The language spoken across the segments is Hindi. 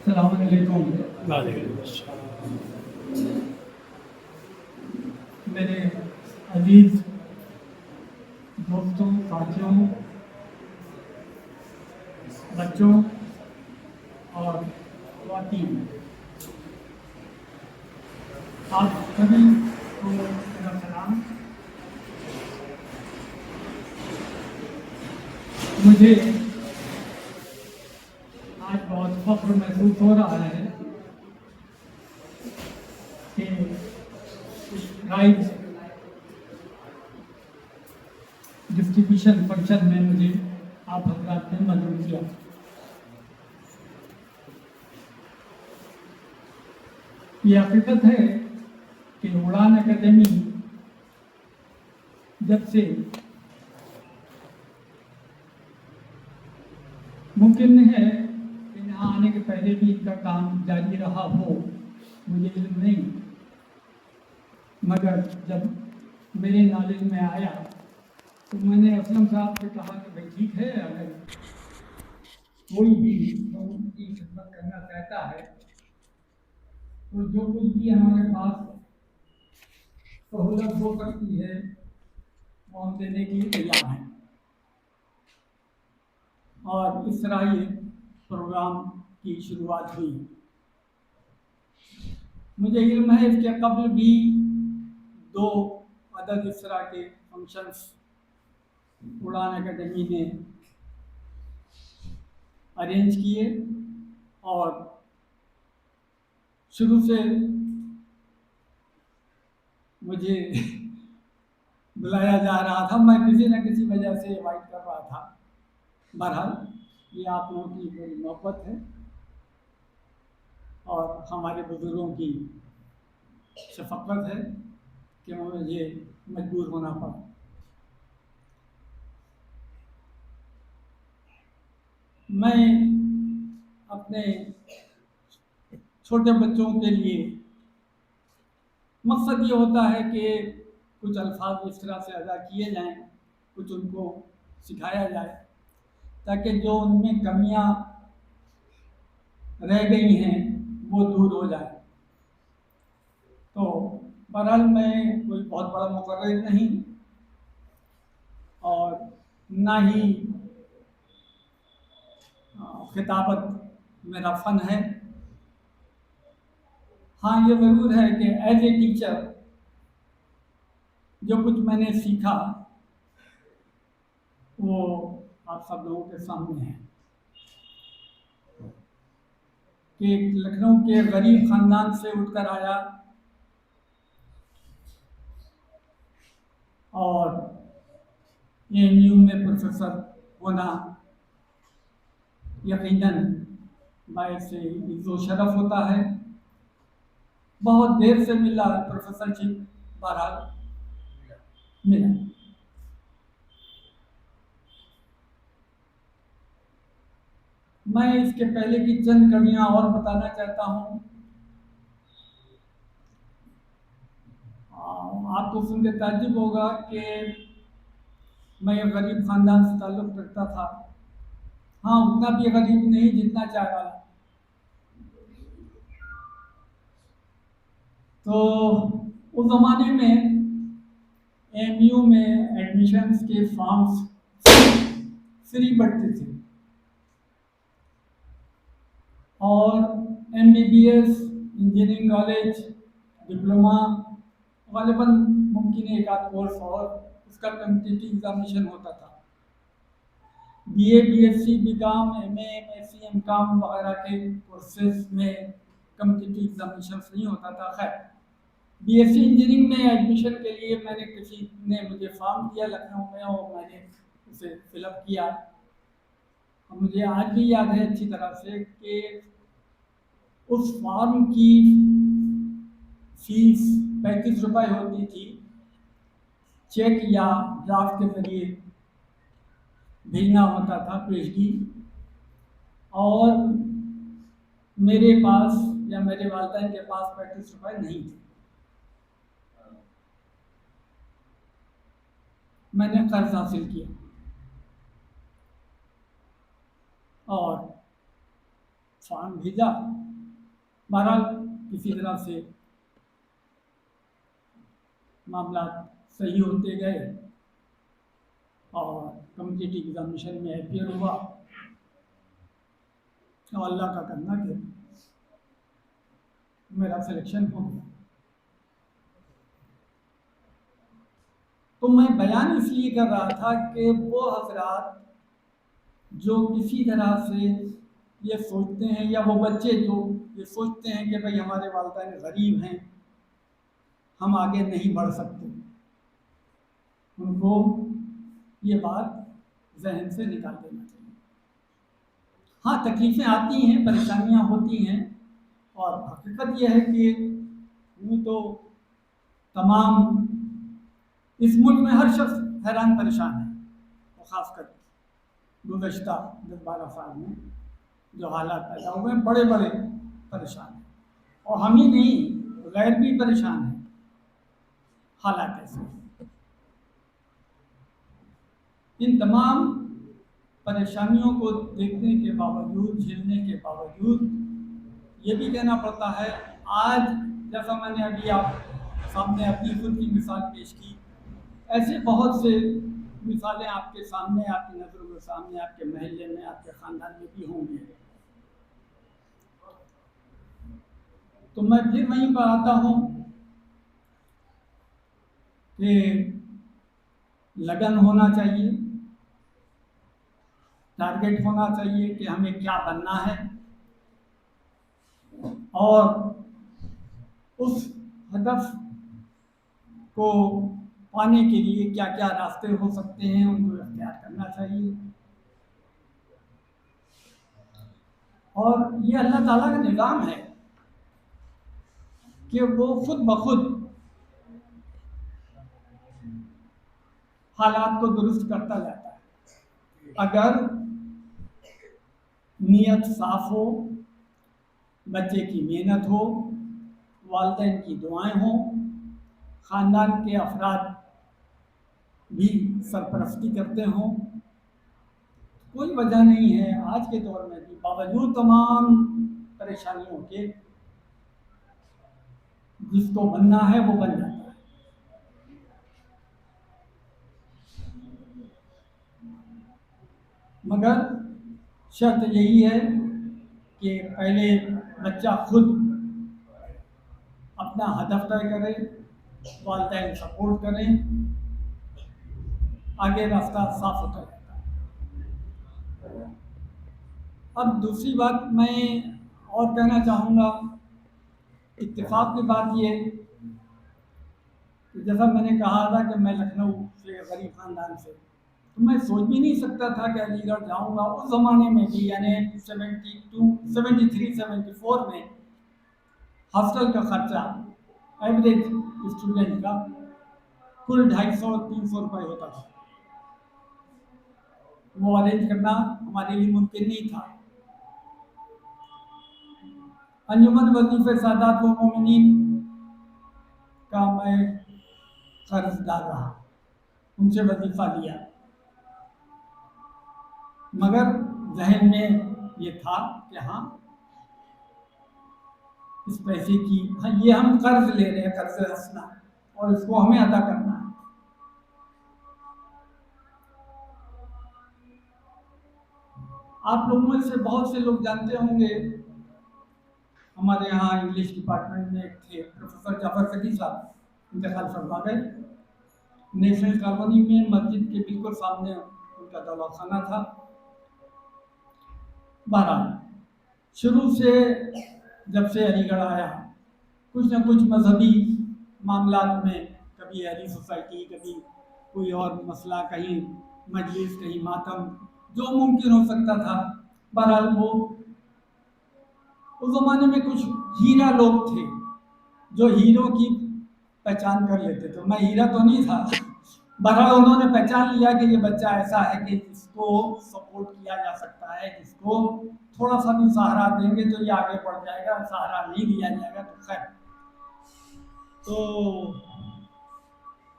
अस्सलाम वालेकुम। मेरे अजीज दोस्तों, साथियों, बच्चों और ख़वातीन, आप सभी को मेरा सलाम। मुझे आज बहुत फख्र महसूस हो रहा है कि इस प्राइज डिस्ट्रीब्यूशन फंक्शन में मुझे आप हजरात ने मदद किया। ये हकीकत है कि उड़ान अकेडमी जब से मुमकिन है कि यहाँ आने के पहले भी इनका काम जारी रहा हो, मुझे इल्म नहीं, मगर जब मेरे नॉलेज में आया तो मैंने असलम साहब से कहा कि भाई ठीक है, अगर कोई भी उनकी खिदमत करना चाहता है तो जो कुछ भी हमारे पास सहूलत हो सकती है वो हम देने के लिए तैयार हैं। और इस तरह ये प्रोग्राम की शुरुआत हुई। मुझे इल्म है इसके कबल भी 2 अदद इस तरह के फंक्शंस उड़ान अकेडमी ने अरेंज किए और शुरू से मुझे बुलाया जा रहा था, मैं किसी न किसी वजह से इनवाइट कर रहा था। बहरहाल ये आप लोगों की बड़ी मोहब्बत है और हमारे बुजुर्गों की शफकत है कि मुझे मजबूर होना पड़ा। मैं अपने छोटे बच्चों के लिए मकसद ये होता है कि कुछ अल्फाज इस तरह से अदा किए जाएं, कुछ उनको सिखाया जाए ताकि जो उनमें कमियां रह गई हैं वो दूर हो जाए। तो बहरहाल मैं कोई बहुत बड़ा मुकर्रिर नहीं और ना ही खिताबत मेरा फ़न है। हाँ, ये ज़रूर है कि एज ए टीचर जो कुछ मैंने सीखा वो आप सब लोगों के सामने है कि लखनऊ के गरीब ख़ानदान से उठकर आया और ANU में प्रोफेसर होना यकीनन बायस इज़्ज़ो शरफ होता है। बहुत देर से मिला प्रोफेसरशिप, बहरहाल मिला। मैं इसके पहले की चंद कमियां और बताना चाहता हूँ। आपको सुनकर ताज्जुब होगा कि मैं एक गरीब ख़ानदान से ताल्लुक़ रखता था। हाँ, उतना भी गरीब नहीं जितना चाय वाला। तो उस ज़माने में AMU में एडमिशन्स के फॉर्म्स फ्री पड़ते थे और MBBS, इंजीनियरिंग कॉलेज, डिप्लोमा, ग़ालिबन मुमकिन है एक आध कोर्स और उसका कॉम्पिटिटिव एग्जामिनेशन होता था। BA, BSc, BCom, MA, MSc, MCom वगैरह के कोर्सेज में कॉम्पिटिटिव एग्जामिनेशन नहीं होता था। खैर, BSc इंजीनियरिंग में एडमिशन के लिए मैंने किसी ने मुझे फॉर्म दिया लखनऊ में और मैंने उसे फिलअप किया। और मुझे आज भी याद है अच्छी तरह से कि उस फॉर्म की फीस 35 रुपये होती थी। चेक या ड्राफ्ट के जरिए भेजना होता था पेशगी, और मेरे पास या मेरे वालिदैन के पास 35 रुपये नहीं थे। मैंने कर्ज हासिल किया और फॉर्म भेजा। बहरहाल किसी तरह से मामला सही होते गए और कम्पिटिटिव एग्जामिनेशन में अपियर हुआ और अल्लाह का करना कि मेरा सिलेक्शन हो गया। तो मैं बयान इसलिए कर रहा था कि वो हजरात जो किसी तरह से ये सोचते हैं, या वो बच्चे जो ये सोचते हैं कि भाई हमारे वालिदैन गरीब हैं, हम आगे नहीं बढ़ सकते, उनको ये बात जहन से निकाल देना चाहिए। हाँ, तकलीफ़ें आती हैं, परेशानियाँ होती हैं, और हकीकत यह है कि यूँ तो तमाम इस मुल्क में हर शख्स हैरान परेशान है, और ख़ासकर गुज़श्ता 10-12 साल में जो हालात पैदा हुए हैं, बड़े बड़े परेशान हैं, और हम ही नहीं, गैर भी परेशान हैं हालात ऐसे। इन तमाम परेशानियों को देखने के बावजूद, झेलने के बावजूद, ये भी कहना पड़ता है, आज जैसा मैंने अभी आप सामने अपनी खुद की मिसाल पेश की, ऐसे बहुत से मिसालें आपके सामने, आपकी नज़रों के सामने, आपके महल्ले में, आपके ख़ानदान में भी होंगे। तो मैं फिर वहीं पर आता हूँ कि लगन होना चाहिए, टारगेट होना चाहिए कि हमें क्या बनना है, और उस हदफ को पाने के लिए क्या क्या रास्ते हो सकते हैं उनको इख्तियार करना चाहिए। और ये अल्लाह ताला का निज़ाम है कि वो खुद ब खुद हालात को दुरुस्त करता जाता है, अगर नीयत साफ हो, बच्चे की मेहनत हो, वालिदैन की दुआएं हों, ख़ानदान के अफराद भी सरपरस्ती करते हों। कोई वजह नहीं है आज के दौर में भी, बावजूद तमाम परेशानियों के, जिसको बनना है वो बन जाता है। मगर शर्त यही है कि पहले बच्चा खुद अपना हदफ तय करे, वालिदैन सपोर्ट करें, आगे रास्ता साफ होता रहता है। अब दूसरी बात मैं और कहना चाहूँगा, इत्तेफाक की बात ये, कि जैसा मैंने कहा था कि मैं लखनऊ से गरीब ख़ानदान से, तो मैं सोच भी नहीं सकता था कि अलीगढ़ जाऊँगा। उस ज़माने में भी, यानी 72, 73, 74 में हॉस्टल का खर्चा एवरेज स्टूडेंट का कुल 250-300 रुपये होता था। वो अरेंज करना हमारे लिए मुमकिन नहीं था। अंजुमन वजीफ़े सादात व मोमिनीन का मैं कर्जदार रहा, उनसे वजीफ़ा लिया, मगर जहन में ये था कि हाँ, इस पैसे की, हाँ, ये हम कर्ज ले रहे हैं, कर्ज हंसना, और इसको हमें अदा करना है। आप लोगों में से बहुत से लोग जानते होंगे, हमारे यहाँ इंग्लिश डिपार्टमेंट में एक थे प्रोफेसर जाफर सकी साहब, इंतकाल फरमा गए। नेशनल कॉलोनी में मस्जिद के बिल्कुल सामने उनका दवाखाना था। बहरहाल शुरू से जब से अलीगढ़ आया, कुछ न कुछ मजहबी मामलात में, कभी अहली सोसाइटी, कभी कोई और मसला, कहीं मजलिस, कहीं मातम, जो मुमकिन हो सकता था। बहरहाल वो उस ज़माने में कुछ हीरा लोग थे जो हीरो की पहचान कर लेते थे। मैं हीरा तो नहीं था, बहरहाल उन्होंने पहचान लिया कि ये बच्चा ऐसा है कि जिसको सपोर्ट किया जा सकता है, जिसको थोड़ा सा भी सहारा देंगे तो ये आगे बढ़ जाएगा, सहारा नहीं दिया जाएगा तो खैर। तो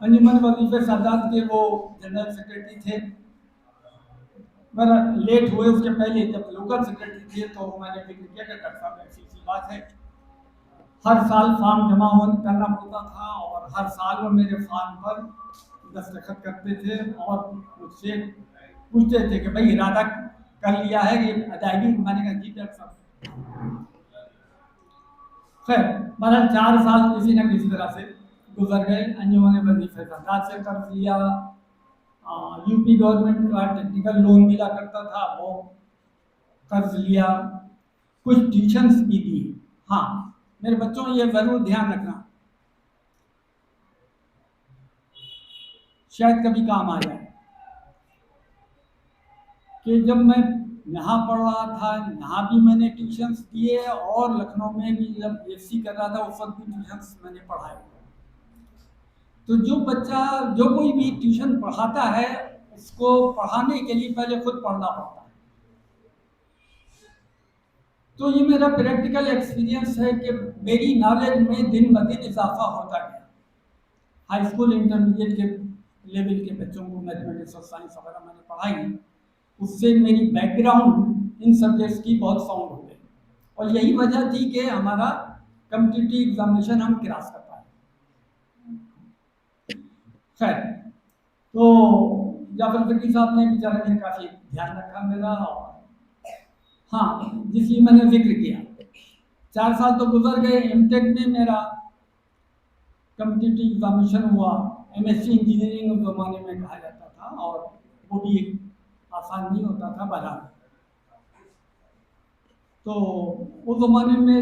अंजुमन वजीफ़े सादात के वो जनरल सेक्रेटरी थे। मेरा लेट हुए उसके पहले जब लोकल सेक्रेटरी थे तो मैंने जिक्र किया कि डॉक्टर साहब ऐसी ऐसी बात है। हर साल फॉर्म जमा करना पड़ता था और हर साल वो मेरे फॉर्म पर दस्तखत करते थे और मुझसे पूछते थे कि भाई इरादा कर लिया है ये अदायगी। मैंने कहा जी डॉक्टर साहब। खैर बहरहाल 4 साल किसी न किसी तरह से गुजर गए। अंजुमन वजीफे ज़कात से कर्ज लिया, यूपी गवर्नमेंट का टेक्निकल लोन मिला करता था वो कर्ज लिया, कुछ ट्यूशन्स भी दी। हाँ, मेरे बच्चों ये ज़रूर ध्यान रखना, शायद कभी काम आ जाए, कि जब मैं यहाँ पढ़ रहा था यहाँ भी मैंने ट्यूशन्स दिए और लखनऊ में भी जब बीएससी कर रहा था उस वक्त भी ट्यूशन्स मैंने पढ़ाए। तो जो बच्चा जो कोई भी ट्यूशन पढ़ाता है उसको पढ़ाने के लिए पहले खुद पढ़ना पड़ता है। तो ये मेरा प्रैक्टिकल एक्सपीरियंस है कि मेरी नॉलेज में दिन ब दिन इजाफा होता गया। हाई स्कूल इंटरमीडिएट के लेवल के बच्चों को मैथमेटिक्स और साइंस वगैरह मैंने पढ़ाई, उससे मेरी बैकग्राउंड इन सब्जेक्ट्स की बहुत साउंड हो गई और यही वजह थी कि हमारा कम्पिटिटिव एग्जामिनेशन हम क्रॉस कर पाए। खैर, तो जाफर फकीर साहब ने बेचारे ने काफ़ी ध्यान रखा मेरा। और हाँ, जिसकी मैंने जिक्र किया 4 साल तो गुजर गए। एमटेक में मेरा कम्पिटिटिव एग्जामिनेशन हुआ। एमएससी इंजीनियरिंग उस ज़माने में कहा जाता था और वो भी आसान नहीं होता था बहरहाल। तो उस ज़माने में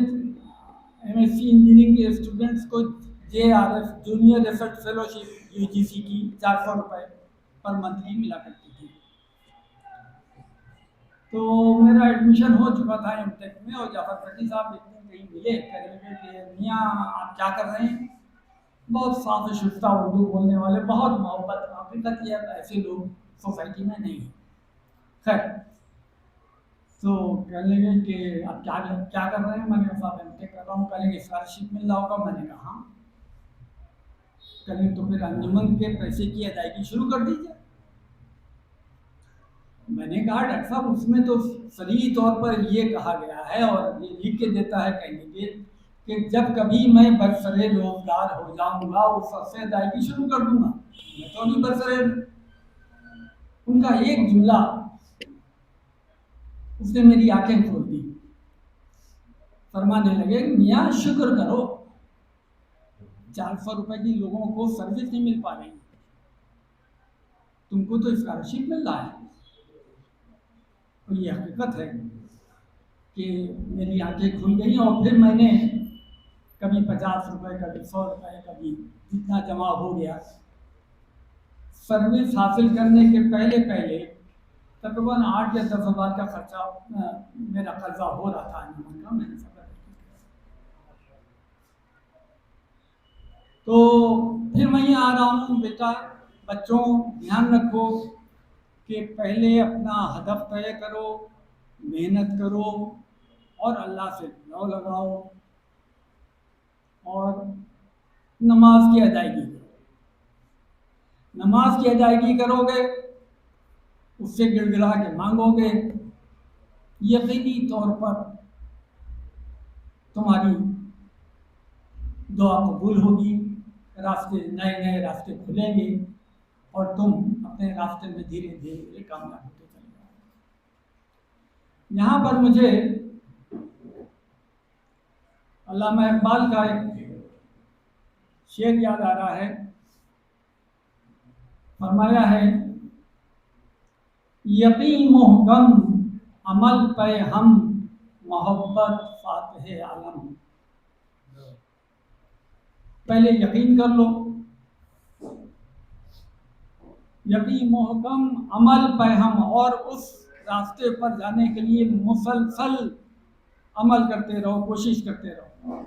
एमएससी इंजीनियरिंग के स्टूडेंट्स को JRF junior research fellowship UGC की 400 रुपये पर मंथली मिला करती थी। तो मेरा एडमिशन हो चुका था एमटेक में और जाफर फकीर साहब एक दिन कहीं मिले, कहेंगे कि मियाँ आप क्या कर रहे हैं। बहुत साफ शुष्ता उर्दू बोलने वाले, बहुत मोहब्बत। हकीकत यह है ऐसे लोग सोसाइटी में नहीं हैं। खैर, तो कहने लगे कि आप क्या क्या कर रहे हैं। मैंने कहा साहब एमटेक कर रहा हूँ। कहेंगे स्कॉलरशिप मिल रहा होगा। मैंने कहा हाँ। कहेंगे तो फिर अंजुमन के पैसे की अदायगी शुरू कर दीजिए। मैंने कहा डॉक्टर साहब उसमें तो सही तौर पर ये कहा गया है और ये लिख के देता है कैंडिडेट कि जब कभी मैं बरसरे रोजगार हो जाऊंगा उस से अदायगी शुरू कर दूंगा। मैं तो नहीं बरसरे। उनका एक जुमला उसने मेरी आंखें खोल दी। फरमाने लगे मियाँ शुक्र करो 400 रुपए की लोगों को सर्विस नहीं मिल पा रही, तुमको तो स्कॉलरशिप मिल रहा है। तो ये हकीकत है कि मेरी आंखें खुल गई और फिर मैंने कभी 50 रुपए, कभी 100 रुपए, कभी जितना जमा हो गया। सर्विस हासिल करने के पहले पहले तकरीबन 8 या 10 हज़ार का खर्चा मेरा कर्जा हो रहा था अंजुमन का। मैंने सब तो फिर वहीं आ रहा हूँ बेटा। बच्चों ध्यान रखो कि पहले अपना हदफ तय करो, मेहनत करो और अल्लाह से लौ लगाओ और नमाज की अदायगी करो। नमाज की अदायगी करोगे उससे गिड़गिड़ा के मांगोगे, यकीनी तौर पर तुम्हारी दुआ कबूल होगी, रास्ते नए नए रास्ते खुलेंगे और तुम अपने रास्ते में धीरे धीरे कामयाब होते चले जाओगे। यहाँ पर मुझे अल्लामा इकबाल का एक शेर याद आ रहा है। फरमाया है यकीन मोहकम अमल पे हम मोहब्बत फातिह आलम। पहले यकीन कर लो, यकीन मोहकम अमल पे हम, और उस रास्ते पर जाने के लिए मुसलसल अमल करते रहो, कोशिश करते रहो।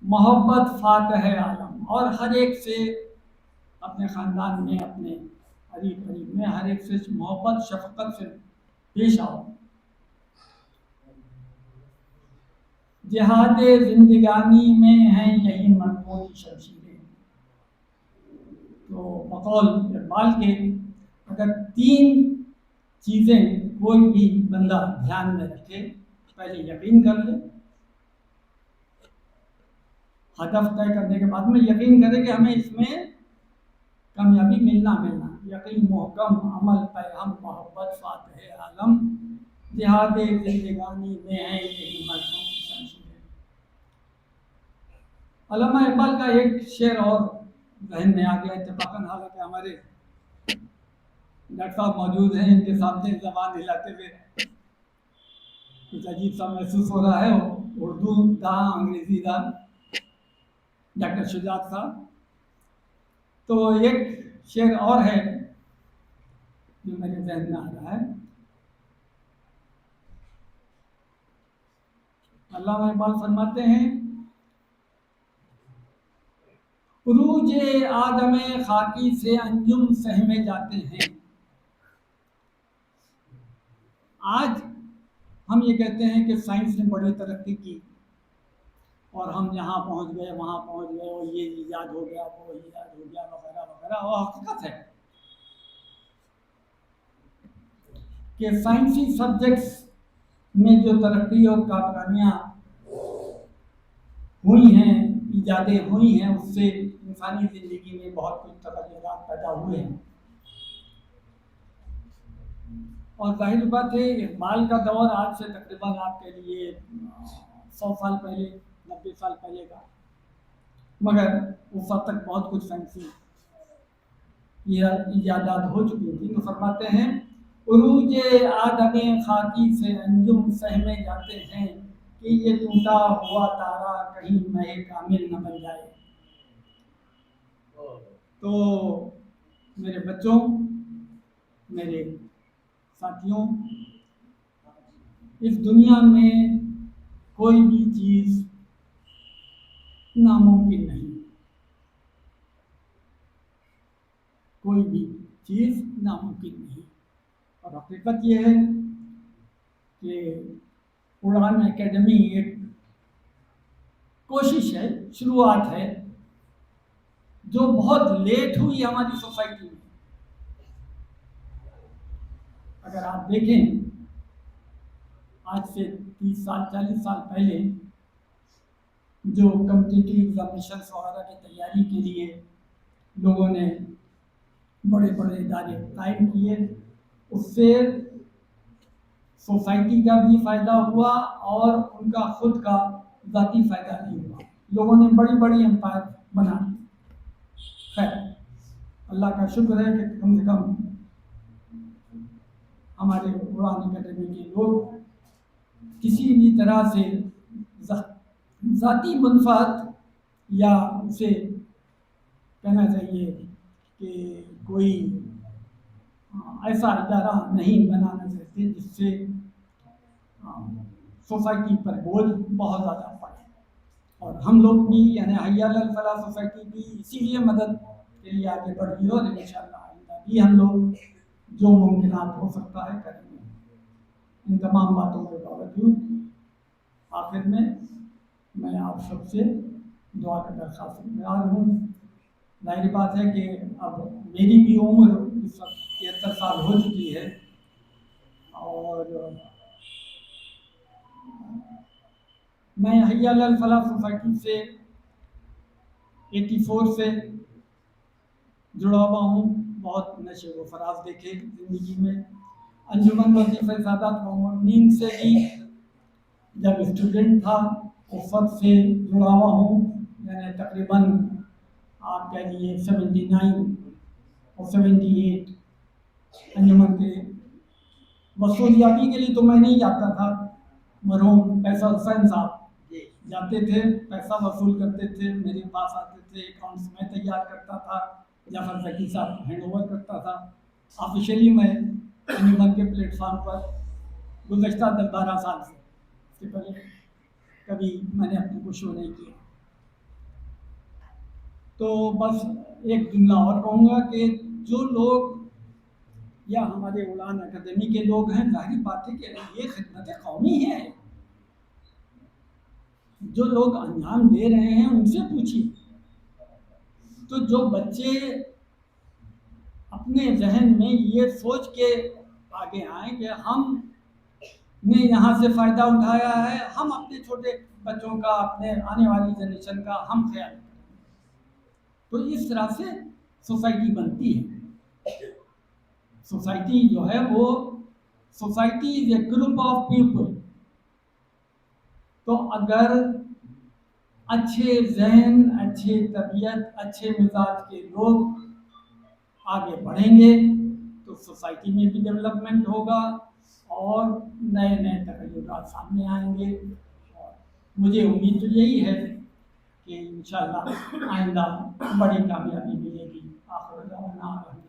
मोहब्बत फातिह आलम, और हर एक से अपने ख़ानदान में, अपने करीब करीब में हर एक से मोहब्बत शफकत से पेश आओ। जिहाद जिंदगानी में है यही मरबूती शमशीरें। तो बकौल इकबाल के अगर 3 चीज़ें कोई भी बंदा ध्यान में रखे, पहले यकीन कर ले, हदफ तय करने के बाद में यकीन करे कि हमें इसमें कामयाबी मिलना मिलना। यकीन मोहकम अमल पे हम मोहब्बत फातह आलम, जिहाद जिंदगानी में है यही मजमून शमशीरें। अल्लामा इकबाल का एक शेर और जहन में आ गया इत्तेफाकन, हालांकि हमारे डॉक्टर साहब मौजूद हैं, इनके सामने जबान हिलाते हुए कुछ अजीब सा महसूस हो रहा है। उर्दू था, अंग्रेजी था, डॉक्टर शुजात साहब। तो एक शेर और है जो मेरे जहन में आ रहा है। अल्लामा इकबाल फरमाते हैं, उरूज आदम खाकी से अंजुम सहमे जाते हैं। आज हम ये कहते हैं कि साइंस ने बड़ी तरक्की की और हम यहाँ पहुँच गए, वहाँ पहुँच गए, और ये ईजाद हो गया, वो ईजाद हो गया, वगैरह वगैरह। वो हकीकत है कि साइंसी सब्जेक्ट्स में जो तरक्की और कामयाबियाँ हुई हैं, ईजादें हुई हैं, उससे इंसानी ज़िंदगी में बहुत कुछ तगल्लुरात पैदा हुए हैं। और जाहिर बात है, इकबाल का दौर आज से तकरीबन आपके लिए 100 साल पहले, 90 साल पहले का, मगर उस वक्त तक बहुत कुछ साइंसी ईजादात हो चुकी थी। तो फरमाते हैं, उरूज आदम खाकी से अंजुम सहमे जाते हैं कि ये टूटा हुआ तारा कहीं नए कामिल न बन जाए। तो मेरे बच्चों, मेरे साथियों, इस दुनिया में कोई भी चीज़ नामुमकिन नहीं, कोई भी चीज़ नामुमकिन नहीं। और हकीकत ये है कि उड़ान एकेडमी एक कोशिश है, शुरुआत है, जो बहुत लेट हुई हमारी सोसाइटी में। अगर आप देखें, आज से 30 साल 40 साल पहले जो कॉम्पिटिटिव एग्जामिनेशन वगैरह की तैयारी के लिए लोगों ने बड़े बड़े इदारे कायम किए, उससे सोसाइटी का भी फ़ायदा हुआ और उनका खुद का ज़ाती फ़ायदा भी हुआ। लोगों ने बड़ी बड़ी एम्पायर बना ली। खैर, अल्लाह का शुक्र है कि कम से कम हमारे उड़ान एकेडमी के लोग किसी भी तरह से ज़ाती मुनफ़ात, या उसे कहना चाहिए कि कोई ऐसा इदारा नहीं बनाना चाहते जिससे सोसाइटी पर बोझ बहुत ज़्यादा पड़े। और हम लोग भी, यानी हय्या अल फलाह सोसाइटी भी इसीलिए मदद के लिए आगे बढ़ रही हो, और इंशाअल्लाह आइंदा भी हम लोग जो मुमकिनात हो सकता है करेंगे। इन तमाम बातों के बावजूद आखिर में मैं आप सबसे दुआ का दरख्वास्त गुज़ार हूँ। जाहिर बात है कि अब मेरी भी उम्र इस वक्त 73 साल हो चुकी है, और मैं हय्या अल फलाह सोसाइटी से 84 से जुड़ा हुआ हूँ। बहुत नशे व फराज देखे ज़िंदगी में। अंजुमन वजीफ़े सादात मोमिनीन से भी जब स्टूडेंट था उस वक्त से जुड़ा हुआ हूँ, यानी तकरीबन आप कह लीजिए 79 और 78 अंजुमन के वसूलियाती के लिए तो मैं नहीं जाता था, मरहूम फैसल हुसैन साहब जाते थे, पैसा वसूल करते थे, मेरे पास आते थे, अकाउंट्स में तैयार करता था, जाफर ज़की साहब को हैंड ओवर करता था। ऑफिशियली मैं अंजुमन के प्लेटफार्म पर गुज़श्ता 10-12 साल से, इसके पहले कभी मैंने अपने को शो नहीं किया। तो बस एक जुमला और कहूँगा कि जो लोग, या हमारे उड़ान अकादमी के लोग हैं, जाहिर बात है कि ये खिदमत कौमी है, जो लोग अंजाम दे रहे हैं उनसे पूछिए। तो जो बच्चे अपने जहन में ये सोच के आगे आए कि हम ने यहाँ से फ़ायदा उठाया है, हम अपने छोटे बच्चों का, अपने आने वाली जनरेशन का हम ख्याल करें। तो इस तरह से सोसाइटी बनती है। सोसाइटी जो है वो, society is a group of people. तो अगर अच्छे जहन, अच्छे तबीयत, अच्छे मिजाज के लोग आगे बढ़ेंगे तो सोसाइटी में भी डेवलपमेंट होगा और नए नए तगल्लुरात सामने आएंगे। और मुझे उम्मीद तो यही है कि इंशाल्लाह आइंदा बड़ी कामयाबी मिलेगी। आखिर